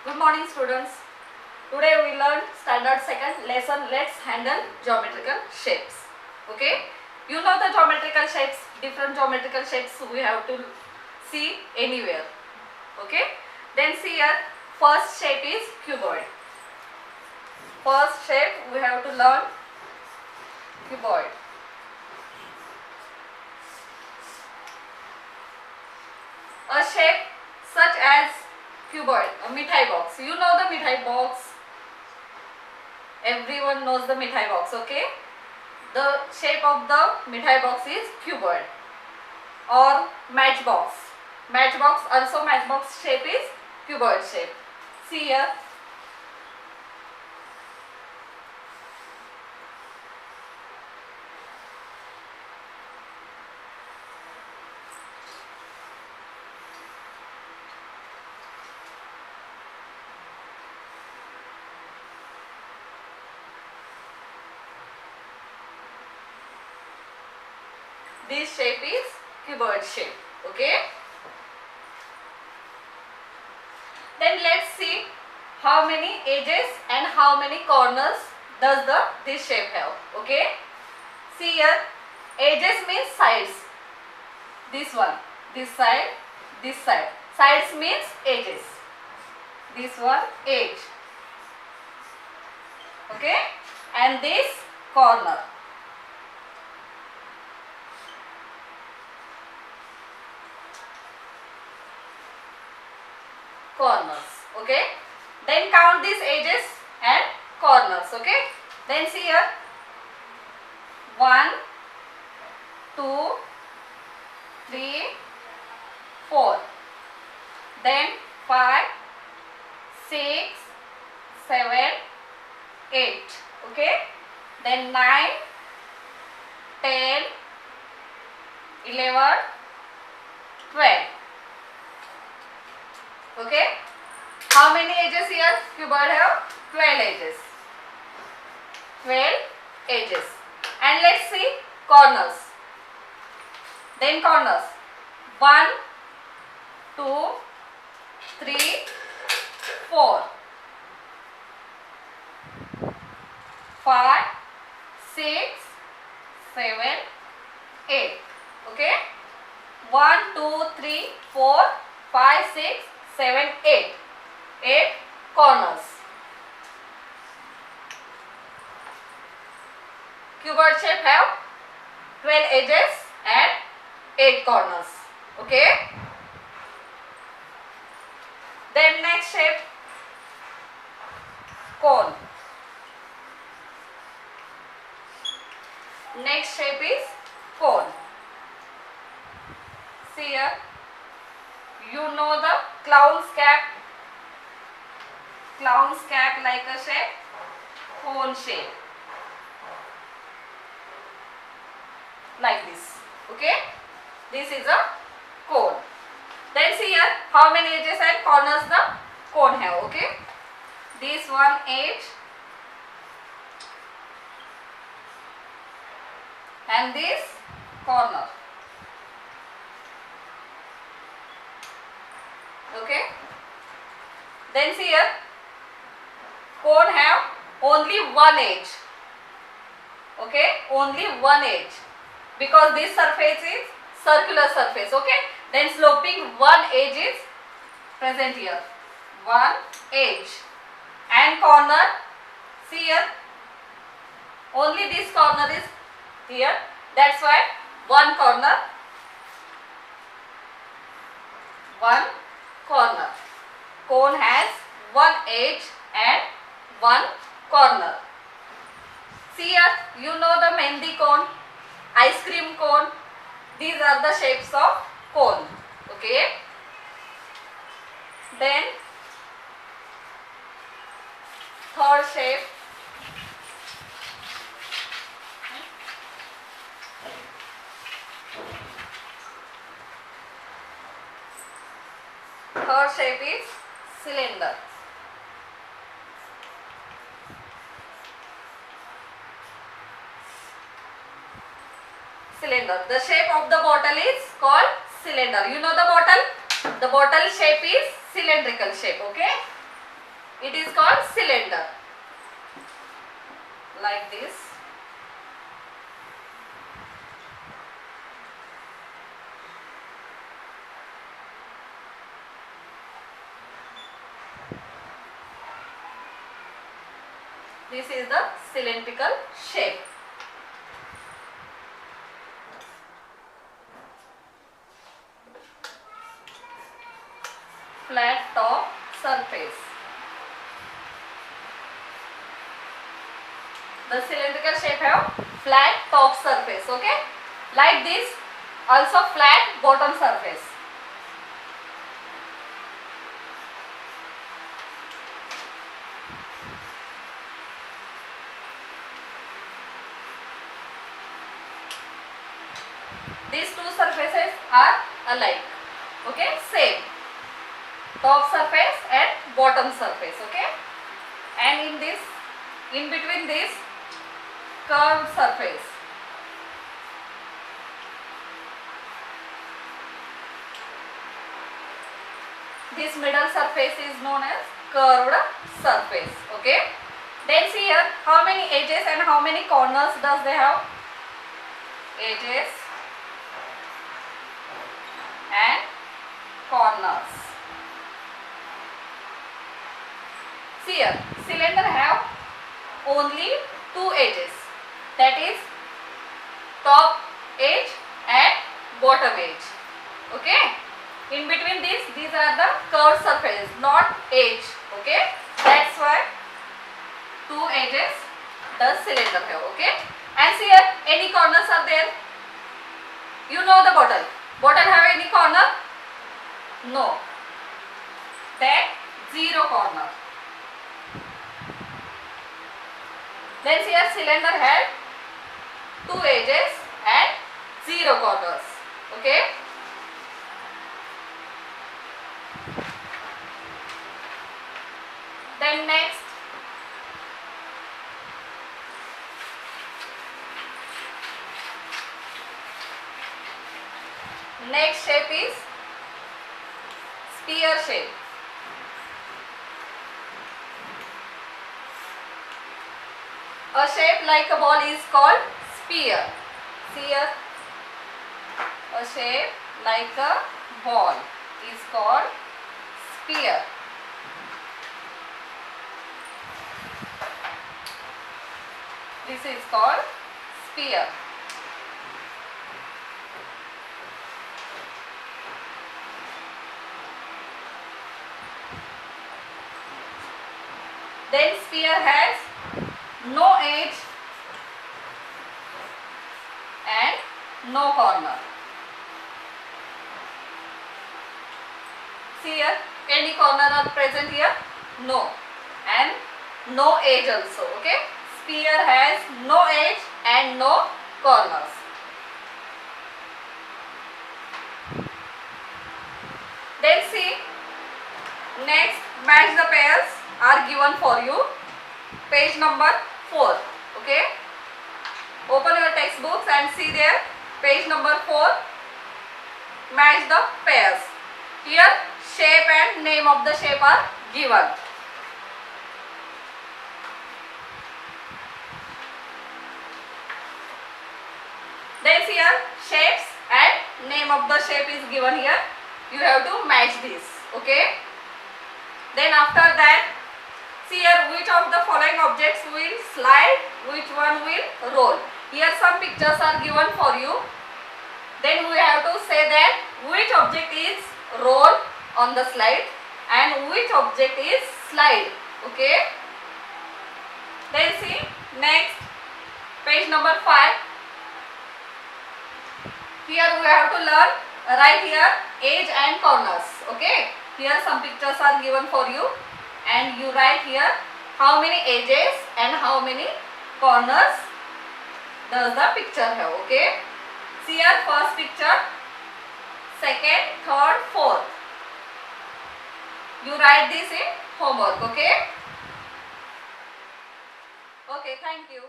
Good morning students. Today we learn standard second lesson. Let's handle geometrical shapes. Okay. You know the geometrical shapes, different geometrical shapes we have to see anywhere. Okay. Then see here, first shape is cuboid. First shape we have to learn cuboid. A shape such as cuboid, a mithai box. You know the mithai box. Everyone knows the mithai box, okay? The shape of the mithai box is cuboid. Or matchbox. Matchbox, also matchbox shape is cuboid shape. See here. This shape is cuboid shape, okay? Then let's see how many edges and how many corners does this shape have, okay? See here, edges means sides. This one, this side, this side. Sides means edges. This one, edge, okay? And this corner. Corners, okay? Then count these edges and corners, okay? Then see here, 1, 2, 3, 4. Then 5, 6, 7, 8, okay? Then 9, 10, 11, 12. Okay, how many edges here? Cuboid have 12 edges. 12 edges. And let's see corners. Then corners. 1, 2, 3, 4, 5, 6, 7, 8. Okay, 1, 2, 3, 4, 5, 6, 7, 8. 8 corners. Cuboid shape have 12 edges and 8 corners. Okay. Then next shape, cone. Next shape is cone. See here. You know the clown's cap. Clown's cap like a shape, cone shape. Like this. Okay. This is a cone. Then see here how many edges and corners the cone have. Okay. This one edge. And this corner. Okay. Then see here, cone have only one edge. Okay, only one edge, because this surface is circular surface. Okay. Then sloping one edge is present here. One edge. And corner, see here, only this corner is here. That's why one corner. One corner. Cone has one edge and one corner. See here, you know the mehndi cone, ice cream cone. These are the shapes of cone. Okay. Then third shape, is cylinder. Cylinder. The shape of the bottle is called cylinder. You know the bottle? The bottle shape is cylindrical shape. Okay. It is called cylinder. Like this. This is the cylindrical shape. Flat top surface. The cylindrical shape have flat top surface, okay? Like this, also flat bottom surface. These two surfaces are alike, okay? Same. Top surface and bottom surface, okay? And in between this, curved surface. This middle surface is known as curved surface, okay? Then see here, how many edges and how many corners does they have? Edges and corners. See here, cylinder have only two edges, that is top edge and bottom edge, okay? In between these are the curved surface, not edge, okay? That's why two edges the cylinder have, okay? And see here, any corners are there? You know the bottle. Bottle have any corner? No. Then zero corner. Then see here, cylinder had two edges and zero corners, okay? Then next, shape is sphere shape. A shape like a ball is called sphere. See here, a shape like a ball is called sphere. This is called sphere. Then sphere has no edge and no corner. See here, any corner are present here? No. And no edge also, okay? Sphere has no edge and no corners. Then see, next match the pairs are given for you. Page number 4, okay? Open your textbooks and see there, page number 4, match the pairs. Here shape and name of the shape are given. Then here shapes and name of the shape is given here. You have to match this, okay? Then after that, see here which of the following objects will slide, which one will roll. Here some pictures are given for you. Then we have to say that which object is roll on the slide and which object is slide, okay? Then see next, page number 5. Here we have to learn, write here edge and corners, okay? Here some pictures are given for you and you write here how many edges and how many corners does the picture have, okay? See here first picture, second, third, fourth. You write this in homework, okay? Okay, thank you.